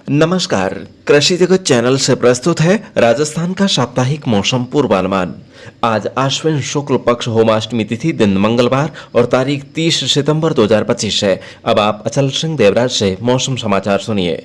नमस्कार, कृषि जगत चैनल से प्रस्तुत है राजस्थान का साप्ताहिक मौसम पूर्वानुमान। आज आश्विन शुक्ल पक्ष होमाष्टमी तिथि दिन मंगलवार और तारीख 30 सितंबर 2025 है। अब आप अचल सिंह देवराज से मौसम समाचार सुनिए।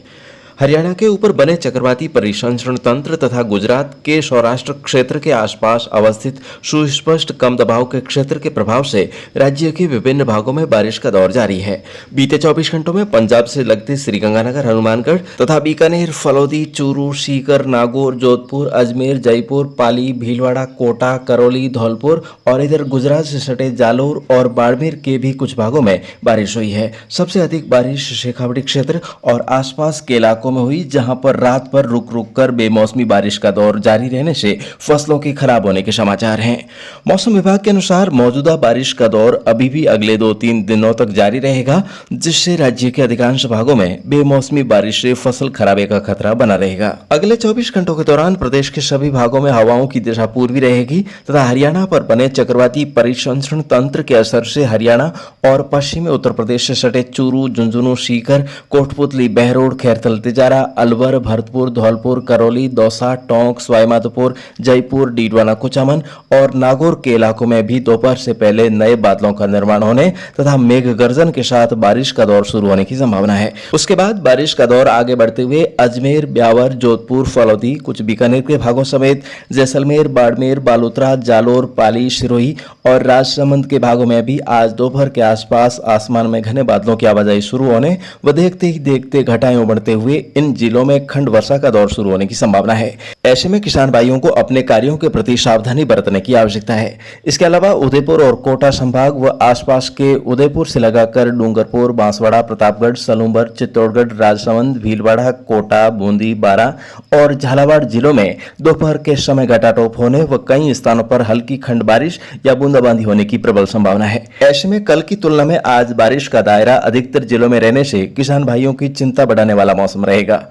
हरियाणा के ऊपर बने चक्रवाती परिसंचरण तंत्र तथा गुजरात के सौराष्ट्र क्षेत्र के आसपास अवस्थित सुस्पष्ट कम दबाव के क्षेत्र के प्रभाव से राज्य के विभिन्न भागों में बारिश का दौर जारी है। बीते 24 घंटों में पंजाब से लगते श्रीगंगानगर, हनुमानगढ़ तथा बीकानेर, फलौदी, चूरू, सीकर, नागौर, जोधपुर, अजमेर, जयपुर, पाली, भीलवाड़ा, कोटा, करौली, धौलपुर और इधर गुजरात से सटे जालोर और बाड़मेर के भी कुछ भागों में बारिश हुई है। सबसे अधिक बारिश शेखावाटी क्षेत्र और आसपास के इलाकों में हुई, जहां पर रात पर रुक रुक कर बेमौसमी बारिश का दौर जारी रहने से फसलों के खराब होने के समाचार हैं। मौसम विभाग के अनुसार मौजूदा बारिश का दौर अभी भी अगले 2-3 दिनों तक जारी रहेगा, जिससे राज्य के अधिकांश भागों में बेमौसमी बारिश से फसल खराबे का खतरा बना रहेगा। अगले 24 घंटों के दौरान प्रदेश के सभी भागों में हवाओं की दिशा पूर्वी रहेगी तथा हरियाणा पर बने चक्रवाती परिसंचरण तंत्र के असर से हरियाणा और पश्चिमी उत्तर प्रदेश से सटे चूरू, झुंझुनू, सीकर, कोटपुतली, बहरोड, खैरथल, तिजारा, अलवर, भरतपुर, धौलपुर, करौली, दौसा, टोंक, सवाईमाधोपुर, जयपुर, डीडवाना, कुचामन और नागौर के इलाकों में भी दोपहर से पहले नए बादलों का निर्माण होने तथा मेघ गर्जन के साथ बारिश का दौर शुरू होने की संभावना है। उसके बाद बारिश का दौर आगे बढ़ते हुए अजमेर, ब्यावर, जोधपुर, फलौदी, कुछ बीकानेर के भागों समेत जैसलमेर, बाड़मेर, बालोतरा, जालोर, पाली, सिरोही और राजसमंद के भागों में भी आज दोपहर के आसपास आसमान में घने बादलों की आवाजाही शुरू होने व देखते ही देखते घटाएं उमड़ते हुए इन जिलों में खंड वर्षा का दौर शुरू होने की संभावना है। ऐसे में किसान भाइयों को अपने कार्यों के प्रति सावधानी बरतने की आवश्यकता है। इसके अलावा उदयपुर और कोटा संभाग व आसपास के उदयपुर से लगाकर डूंगरपुर, बांसवाड़ा, प्रतापगढ़, सलूंबर, चित्तौड़गढ़, राजसमंद, भीलवाड़ा, कोटा, बूंदी, बारा और झालावाड़ जिलों में दोपहर के समय घटाटोप होने व कई स्थानों पर हल्की खंड बारिश या बूंदाबांदी होने की प्रबल संभावना है। ऐसे में कल की तुलना में आज बारिश का दायरा अधिकतर जिलों में रहने से किसान भाइयों की चिंता बढ़ाने वाला मौसम रहेगा।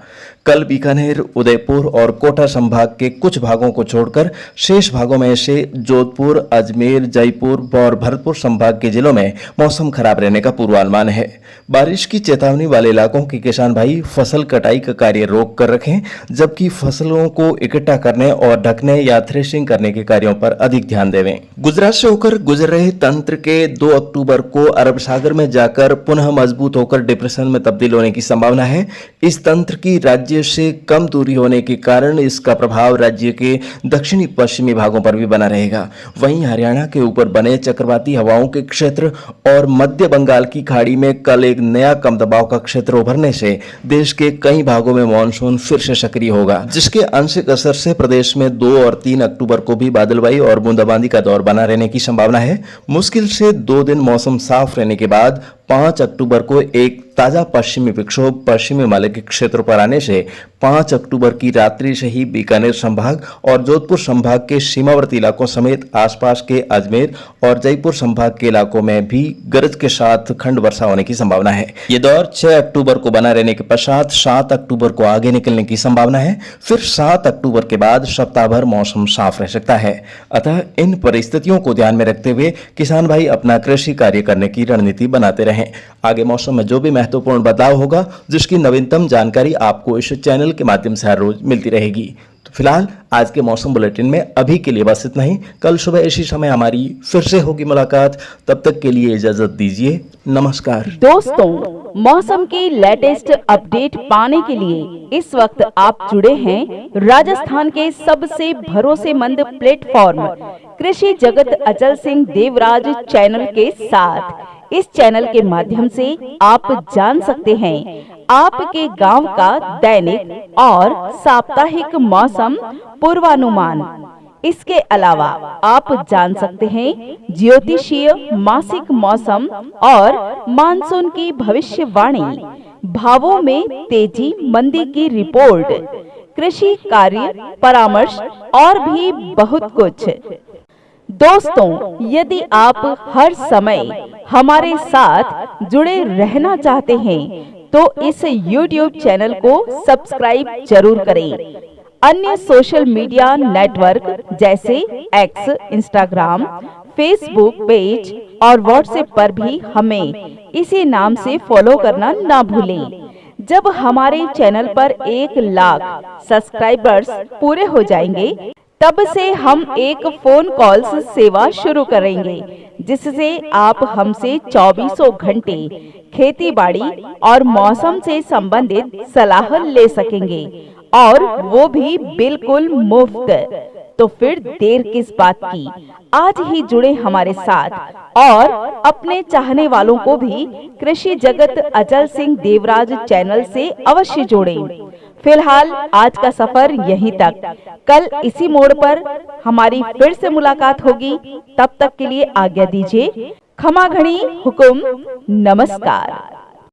कल बीकानेर, उदयपुर और कोटा संभाग के कुछ भागों को छोड़कर शेष भागों में से जोधपुर, अजमेर, जयपुर और भरतपुर संभाग के जिलों में मौसम खराब रहने का पूर्वानुमान है। बारिश की चेतावनी वाले इलाकों के किसान भाई फसल कटाई का कार्य रोक कर रखें, जबकि फसलों को इकट्ठा करने और ढकने या थ्रेशिंग करने के कार्यों पर अधिक ध्यान देवें। गुजरात से होकर गुजर रहे तंत्र के 2 अक्टूबर को अरब सागर में जाकर पुनः मजबूत होकर डिप्रेशन में तब्दील होने की संभावना है। इस तंत्र की राज्य से कम दूरी होने के कारण इसका प्रभाव राज्य के दक्षिणी पश्चिमी भागों पर भी बना रहेगा। वहीं हरियाणा के ऊपर बने चक्रवाती हवाओं के क्षेत्र और मध्य बंगाल की खाड़ी में कल एक नया कम दबाव का क्षेत्र उभरने से देश के कई भागों में मानसून फिर से सक्रिय होगा, जिसके आंशिक असर से प्रदेश में 2 और 3 अक्टूबर को भी बादलबाई और बूंदाबांदी का दौर बना रहने की संभावना है। मुश्किल से 2 दिन मौसम साफ रहने के बाद 5 अक्टूबर को एक ताजा पश्चिमी विक्षोभ पश्चिमी हिमालय के क्षेत्र पर आने से 5 अक्टूबर की रात्रि से ही बीकानेर संभाग और जोधपुर संभाग के सीमावर्ती इलाकों समेत आसपास के अजमेर और जयपुर संभाग के इलाकों में भी गरज के साथ खंड वर्षा होने की संभावना है। ये दौर 6 अक्टूबर को बना रहने के पश्चात 7 अक्टूबर को आगे निकलने की संभावना है। फिर 7 अक्टूबर के बाद सप्ताह भर मौसम साफ रह सकता है। अतः इन परिस्थितियों को ध्यान में रखते हुए किसान भाई अपना कृषि कार्य करने की रणनीति बनाते रहें। आगे मौसम में जो भी महत्वपूर्ण बदलाव होगा, जिसकी नवीनतम जानकारी आपको इस चैनल के माध्यम से हर रोज मिलती रहेगी। तो फिलहाल आज के मौसम बुलेटिन में अभी के लिए बस इतना ही। कल सुबह इसी समय हमारी फिर से होगी मुलाकात। तब तक के लिए इजाजत दीजिए। नमस्कार दोस्तों, मौसम की लेटेस्ट अपडेट पाने के लिए इस वक्त आप जुड़े हैं राजस्थान के सबसे भरोसेमंद प्लेटफॉर्म कृषि जगत अचल सिंह देवराज चैनल के साथ। इस चैनल के माध्यम से आप जान सकते हैं आपके गांव का दैनिक और साप्ताहिक मौसम पूर्वानुमान। इसके अलावा आप जान सकते हैं ज्योतिषीय मासिक मौसम और मानसून की भविष्यवाणी, भावों में तेजी मंदी की रिपोर्ट, कृषि कार्य परामर्श और भी बहुत कुछ। दोस्तों, यदि आप हर समय हमारे साथ जुड़े रहना चाहते हैं तो इस YouTube चैनल को सब्सक्राइब जरूर करें। अन्य सोशल मीडिया नेटवर्क जैसे एक्स, इंस्टाग्राम, फेसबुक पेज और व्हाट्सएप पर भी हमें इसी नाम से फॉलो करना ना भूलें। जब हमारे चैनल पर 1 लाख सब्सक्राइबर्स पूरे हो जाएंगे, तब से हम एक फोन कॉल्स सेवा शुरू करेंगे, जिससे आप हमसे 24 घंटे खेती बाड़ी और मौसम से संबंधित सलाह ले सकेंगे, और वो भी बिल्कुल मुफ्त। तो फिर देर किस बात की, आज ही जुड़े हमारे साथ और अपने चाहने वालों को भी कृषि जगत अचल सिंह देवराज चैनल से अवश्य जोड़ें। फिलहाल आज का सफर यहीं तक, कल इसी मोड़ पर हमारी फिर से मुलाकात होगी। तब तक के लिए आज्ञा दीजिए। खमा घड़ी हुकुम, नमस्कार।